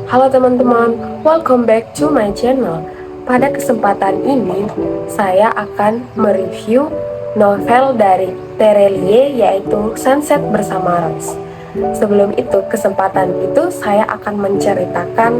Halo teman-teman, welcome back to my channel. Pada kesempatan ini, saya akan mereview novel dari Terelie yaitu Sunset Bersama Rose. Sebelum itu, kesempatan itu saya akan menceritakan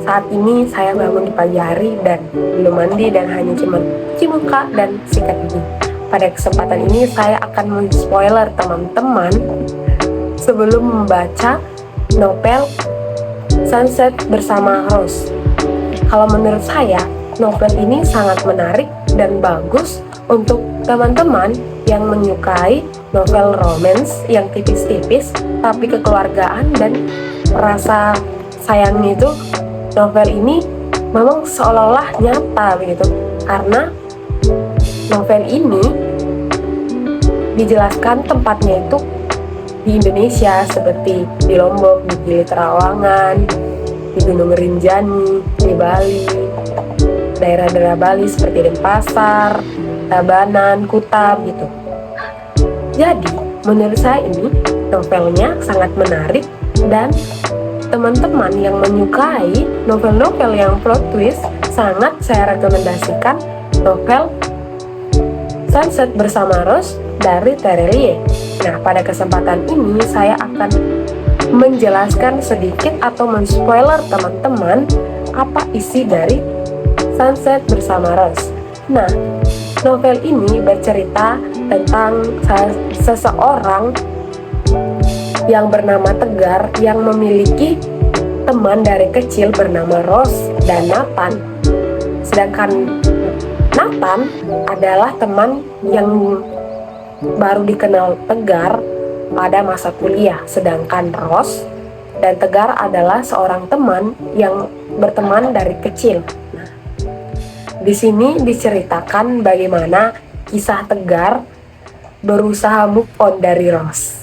saat ini saya bangun di pagi hari dan belum mandi dan hanya cuma cuci muka dan sikat gigi. Pada kesempatan ini saya akan men-spoiler teman-teman sebelum membaca novel Sunset Bersama Rose. Kalau menurut saya, novel ini sangat menarik dan bagus untuk teman-teman yang menyukai novel romance yang tipis-tipis tapi kekeluargaan dan rasa sayangnya itu. Novel ini memang seolah-olah nyata begitu, karena novel ini dijelaskan tempatnya itu di Indonesia seperti di Lombok, di Gili Trawangan, di Gunung Rinjani, di Bali, daerah-daerah Bali seperti Denpasar, Tabanan, Kuta gitu. Jadi menurut saya ini novelnya sangat menarik dan teman-teman yang menyukai novel-novel yang plot twist sangat saya rekomendasikan novel Sunset Bersama Rose dari Terelie. Nah, pada kesempatan ini saya akan menjelaskan sedikit atau men-spoiler teman-teman apa isi dari Sunset Bersama Rose. Nah, novel ini bercerita tentang seseorang yang bernama Tegar yang memiliki teman dari kecil bernama Rose dan Nathan. Sedangkan Nathan adalah teman yang baru dikenal Tegar pada masa kuliah, sedangkan Rose dan Tegar adalah seorang teman yang berteman dari kecil. Nah, di sini diceritakan bagaimana kisah Tegar berusaha move on dari Rose.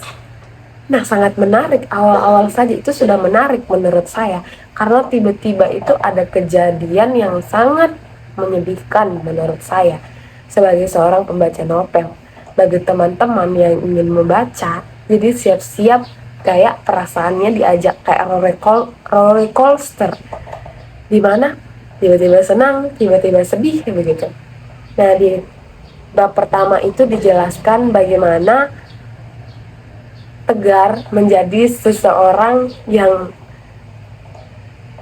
Nah, sangat menarik. Awal-awal saja itu sudah menarik menurut saya, karena tiba-tiba itu ada kejadian yang sangat menyedihkan menurut saya sebagai seorang pembaca novel. Bagi teman-teman yang ingin membaca, jadi siap-siap kayak perasaannya diajak kayak roller coaster, dimana tiba-tiba senang, tiba-tiba sedih begitu. Nah, di bab pertama itu dijelaskan bagaimana Tegar menjadi seseorang yang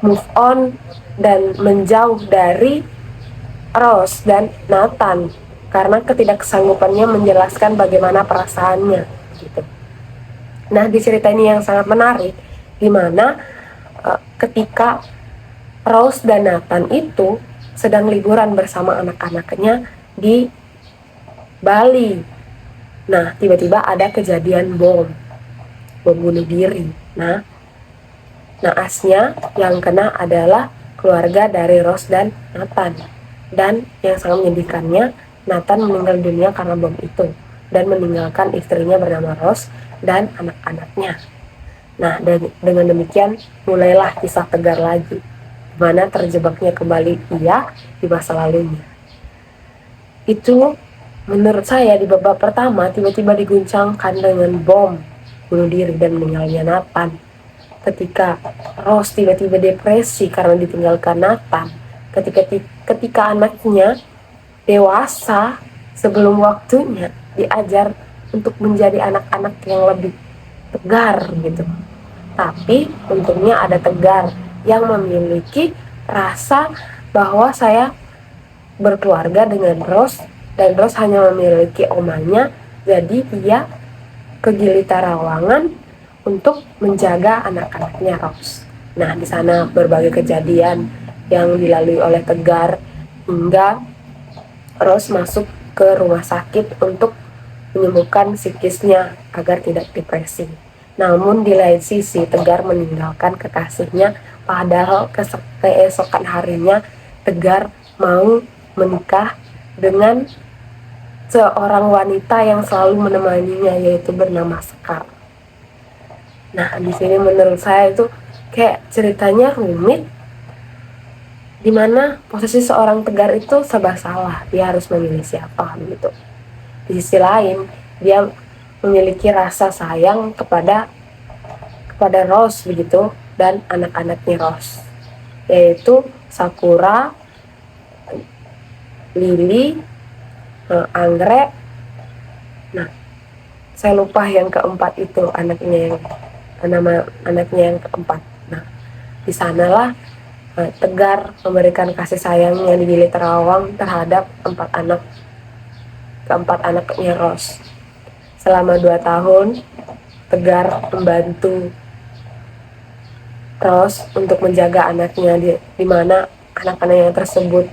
move on dan menjauh dari Rose dan Nathan karena ketidaksanggupannya menjelaskan bagaimana perasaannya gitu. Nah, di cerita ini yang sangat menarik di mana ketika Rose dan Nathan itu sedang liburan bersama anak-anaknya di Bali. Nah, tiba-tiba ada kejadian bom bunuh diri. Nah, naasnya yang kena adalah keluarga dari Rose dan Nathan. Dan yang sangat menyedihkannya, Nathan meninggal dunia karena bom itu dan meninggalkan istrinya bernama Rose dan anak-anaknya. Nah, dengan demikian mulailah kisah Tegar lagi, di mana terjebaknya kembali ia di masa lalunya. Itu menurut saya di babak pertama tiba-tiba diguncangkan dengan bom bunuh diri dan meninggalnya Nathan. Ketika Rose tiba-tiba depresi karena ditinggalkan Nathan, ketika anaknya dewasa sebelum waktunya, diajar untuk menjadi anak-anak yang lebih tegar gitu. Tapi untungnya ada Tegar yang memiliki rasa bahwa saya berkeluarga dengan Rose dan Rose hanya memiliki omanya, jadi dia ke Gili Trawangan untuk menjaga anak-anaknya Rose. Nah, di sana berbagai kejadian yang dilalui oleh Tegar hingga Rose masuk ke rumah sakit untuk menyembuhkan psikisnya agar tidak depresi. Namun di lain sisi Tegar meninggalkan kekasihnya, padahal keesokan harinya Tegar mau menikah dengan seorang wanita yang selalu menemaninya, yaitu bernama Sekar. Nah, di sini menurut saya itu kayak ceritanya rumit, dimana posisi seorang Tegar itu serba salah, dia harus memilih siapa begitu. Di sisi lain, dia memiliki rasa sayang kepada Rose begitu, dan anak-anaknya Rose, yaitu Sakura, Lily, Anggrek. Nah, saya lupa yang keempat itu nama anaknya yang keempat. Nah, di sanalah Tegar memberikan kasih sayangnya di Gili Terawang terhadap keempat anaknya Rose. Selama 2 tahun, Tegar membantu Rose untuk menjaga anaknya, di mana anak-anaknya tersebut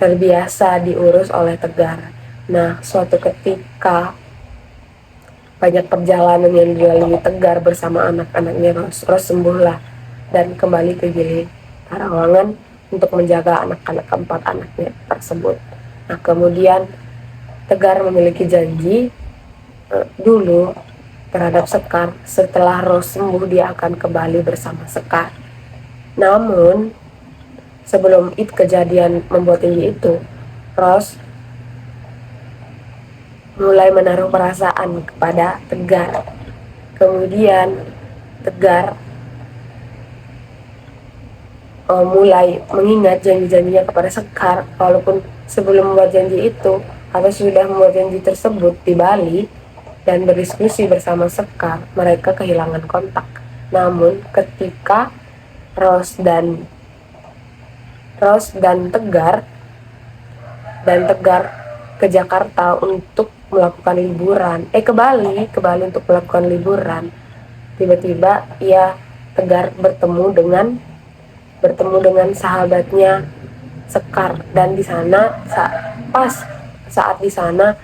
terbiasa diurus oleh Tegar. Nah, suatu ketika banyak perjalanan yang dilalui Tegar bersama anak-anaknya, Rose sembuhlah dan kembali ke Gili Tarawangan untuk menjaga anak-anak keempat anaknya tersebut. Nah, kemudian Tegar memiliki janji dulu terhadap Sekar. Setelah Rose sembuh, dia akan kembali bersama Sekar. Namun sebelum itu kejadian membuat janji itu, Rose mulai menaruh perasaan kepada Tegar. Kemudian Tegar mulai mengingat janji-janjinya kepada Sekar, walaupun sebelum membuat janji itu atau sudah membuat janji tersebut di Bali dan berdiskusi bersama Sekar, mereka kehilangan kontak. Namun ketika Rose dan Tegar ke Jakarta untuk melakukan liburan, ke Bali untuk melakukan liburan, tiba-tiba Tegar bertemu dengan sahabatnya Sekar, dan di sana saat di sana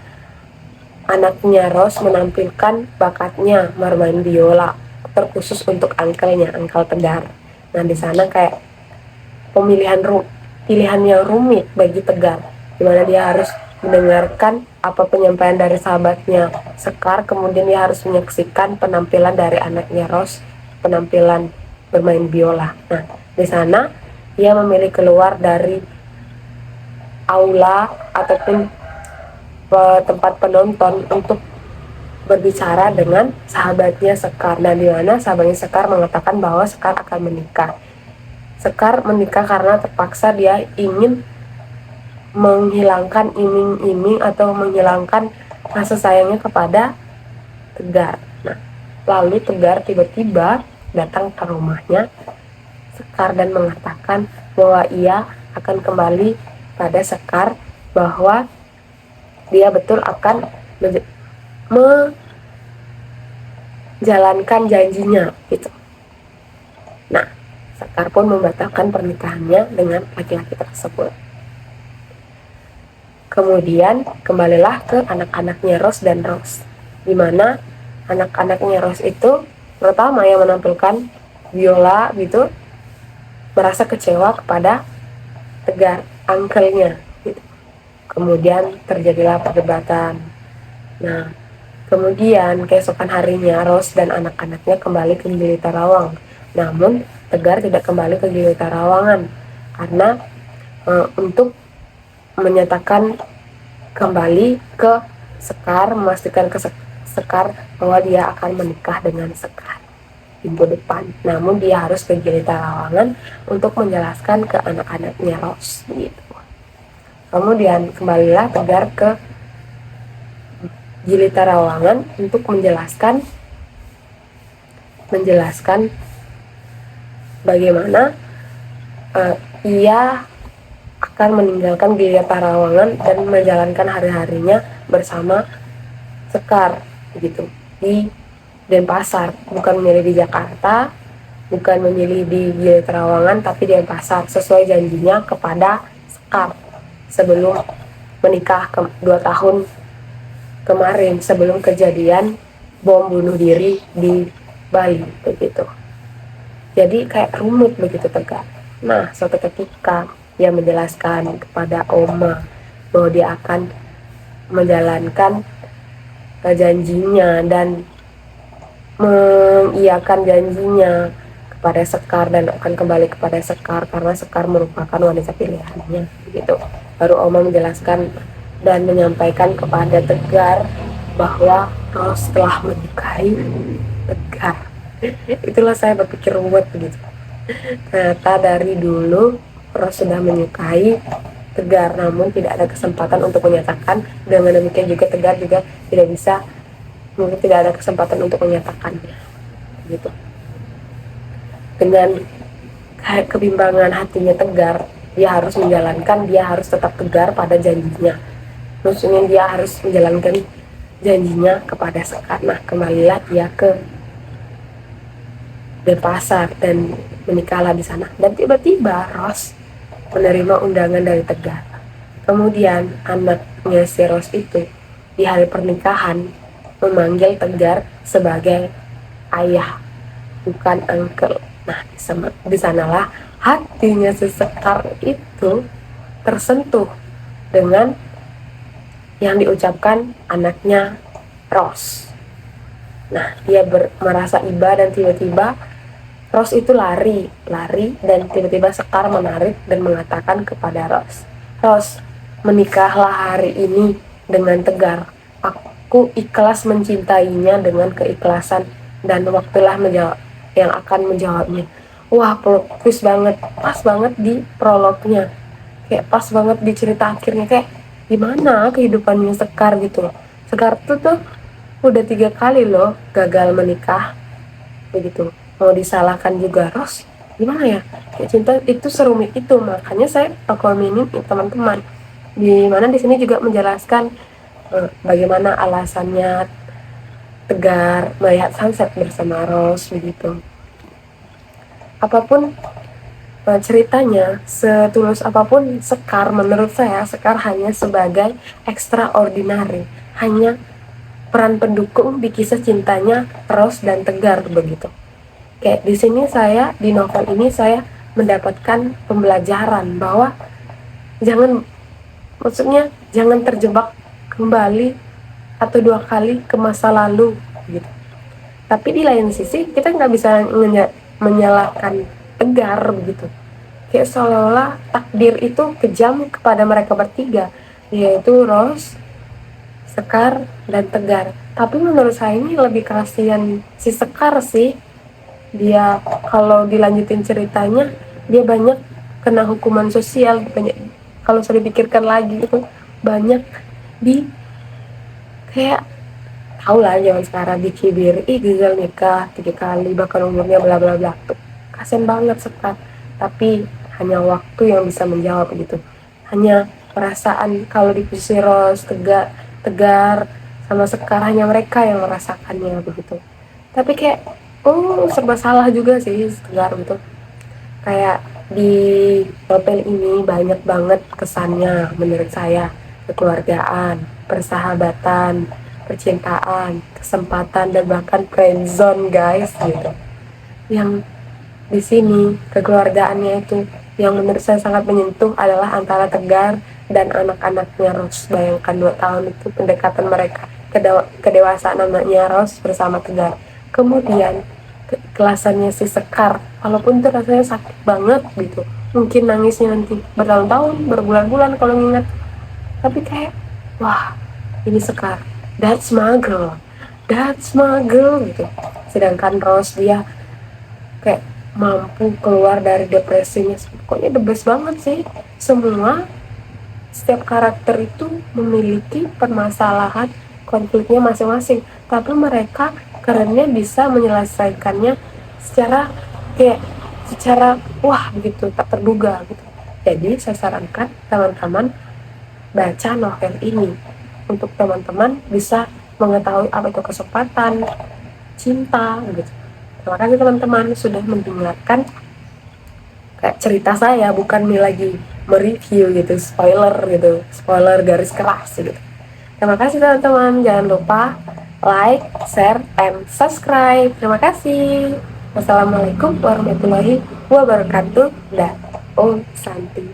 anaknya Rose menampilkan bakatnya bermain biola terkhusus untuk Uncle Tegar. Nah, di sana kayak pilihan yang rumit bagi Tegar, dimana dia harus mendengarkan apa penyampaian dari sahabatnya Sekar, kemudian dia harus menyaksikan penampilan dari anaknya Rose, penampilan bermain biola. Nah, di sana ia memilih keluar dari aula ataupun tempat penonton untuk berbicara dengan sahabatnya Sekar. Nah, di mana sahabatnya Sekar mengatakan bahwa Sekar akan menikah. Sekar menikah karena terpaksa dia ingin menghilangkan iming-iming atau menghilangkan rasa sayangnya kepada Tegar. Nah, lalu Tegar tiba-tiba datang ke rumahnya Sekar dan mengatakan bahwa ia akan kembali pada Sekar, bahwa dia betul akan menjalankan janjinya gitu. Nah, Sekar pun membatalkan pernikahannya dengan laki-laki tersebut. Kemudian kembalilah ke anak-anaknya Rose dan Rose, di mana anak-anaknya Rose itu pertama yang menampilkan biola gitu merasa kecewa kepada Tegar, uncle-nya gitu. Kemudian terjadilah perdebatan. Nah, kemudian keesokan harinya Rose dan anak-anaknya kembali ke Gili Tarawang. Namun Tegar tidak kembali ke Gili Tarawangan karena untuk menyatakan kembali ke Sekar, memastikan ke Sekar bahwa dia akan menikah dengan Sekar minggu depan. Namun dia harus ke Gili Tarawangan untuk menjelaskan ke anak-anaknya Rose gitu. Kemudian kembalilah Tegar ke Gili Tarawangan untuk menjelaskan bagaimana ia akan meninggalkan Gili Tarawangan dan menjalankan hari-harinya bersama Sekar gitu di Denpasar, bukan memilih di Jakarta, bukan memilih di Gili Tarawangan, tapi di Denpasar sesuai janjinya kepada Sekar sebelum menikah 2 tahun kemarin, sebelum kejadian bom bunuh diri di Bali begitu. Jadi kayak rumit begitu Tegar. Nah, suatu ketika ia menjelaskan kepada Oma bahwa dia akan menjalankan janjinya dan mengiyakan janjinya kepada Sekar dan akan kembali kepada Sekar karena Sekar merupakan wanita pilihannya gitu. Baru Oma menjelaskan dan menyampaikan kepada Tegar bahwa Rose telah menikahi Tegar. Itulah saya berpikir buat begitu. Ternyata dari dulu Rose sudah menyukai Tegar, namun tidak ada kesempatan untuk menyatakan. Dengan demikian juga Tegar juga tidak bisa, mungkin tidak ada kesempatan untuk menyatakannya gitu. Dengan kebimbangan hatinya Tegar, dia harus menjalankan, dia harus tetap tegar pada janjinya. Maksudnya dia harus menjalankan janjinya kepada Sekar. Nah, kembalilah dia ke Denpasar dan menikahlah di sana. Dan tiba-tiba Ros menerima undangan dari Tegar. Kemudian anaknya si Ros itu di hari pernikahan memanggil Tegar sebagai ayah, bukan uncle. Nah, di sanalah hatinya si Sekar itu tersentuh dengan yang diucapkan anaknya Ros. Nah, dia merasa iba dan tiba-tiba Ros itu lari dan tiba-tiba Sekar menarik dan mengatakan kepada Ros, Ros, menikahlah hari ini dengan Tegar. Aku ikhlas mencintainya dengan keikhlasan dan waktulah yang akan menjawabnya. Wah, plot twist banget, pas banget di prolognya, kayak pas banget di cerita akhirnya, kayak gimana kehidupannya Sekar gitu loh. Sekar tuh udah 3 kali loh gagal menikah begitu, mau disalahkan juga. Ros, gimana ya, kayak cinta itu serumit itu. Makanya saya rekomenin teman-teman, di mana di sini juga menjelaskan bagaimana alasannya Tegar melihat sunset bersama Ros begitu. Apapun ceritanya, setulus apapun Sekar, menurut saya Sekar hanya sebagai extraordinary, hanya peran pendukung di kisah cintanya Ros dan Tegar begitu. Kayak di sini saya, di novel ini saya mendapatkan pembelajaran bahwa jangan terjebak kembali atau 2 kali ke masa lalu gitu. Tapi di lain sisi kita nggak bisa menyalahkan Tegar begitu. Kayak seolah-olah takdir itu kejam kepada mereka bertiga, yaitu Ros, Sekar, dan Tegar. Tapi menurut saya ini lebih kasihan si Sekar sih. Dia kalau dilanjutin ceritanya, dia banyak kena hukuman sosial, banyak, kalau saya dipikirkan lagi itu banyak di, kayak tau lah zaman sekarang dicibir, gagal nikah 3 kali bahkan umurnya bla bla bla tuh. Kasian banget Sekar, tapi hanya waktu yang bisa menjawab gitu. Hanya perasaan, kalau di posisi Ros, Tegar sama Sekar, hanya mereka yang merasakannya begitu. Tapi kayak serba salah juga sih Tegar gitu. Kayak di novel ini banyak banget kesannya menurut saya, kekeluargaan, persahabatan, percintaan, kesempatan, dan bahkan friendzone guys gitu. Yang di sini kekeluargaannya itu yang menurut saya sangat menyentuh adalah antara Tegar dan anak-anaknya Ros. Bayangkan 2 tahun itu pendekatan mereka, kedewasaan anaknya Ros bersama Tegar. Kemudian keikhlasannya si Sekar, walaupun itu rasanya sakit banget gitu, mungkin nangisnya nanti bertahun-tahun, berbulan-bulan kalau nginget, tapi kayak wah, ini Sekar, that's my girl gitu. Sedangkan Ros, dia kayak mampu keluar dari depresinya. Pokoknya the best banget sih. Setiap karakter itu memiliki permasalahan konfliknya masing-masing, tapi mereka kerennya bisa menyelesaikannya secara wah begitu, tak terduga gitu. Jadi saya sarankan teman-teman baca novel ini untuk teman-teman bisa mengetahui apa itu kesempatan, cinta gitu. Terima kasih teman-teman sudah mendengarkan kayak cerita saya, bukan nih lagi mereview gitu, spoiler garis keras gitu. Terima kasih teman-teman, jangan lupa like, share, and subscribe. Terima kasih. Wassalamualaikum warahmatullahi wabarakatuh dan Om Santi.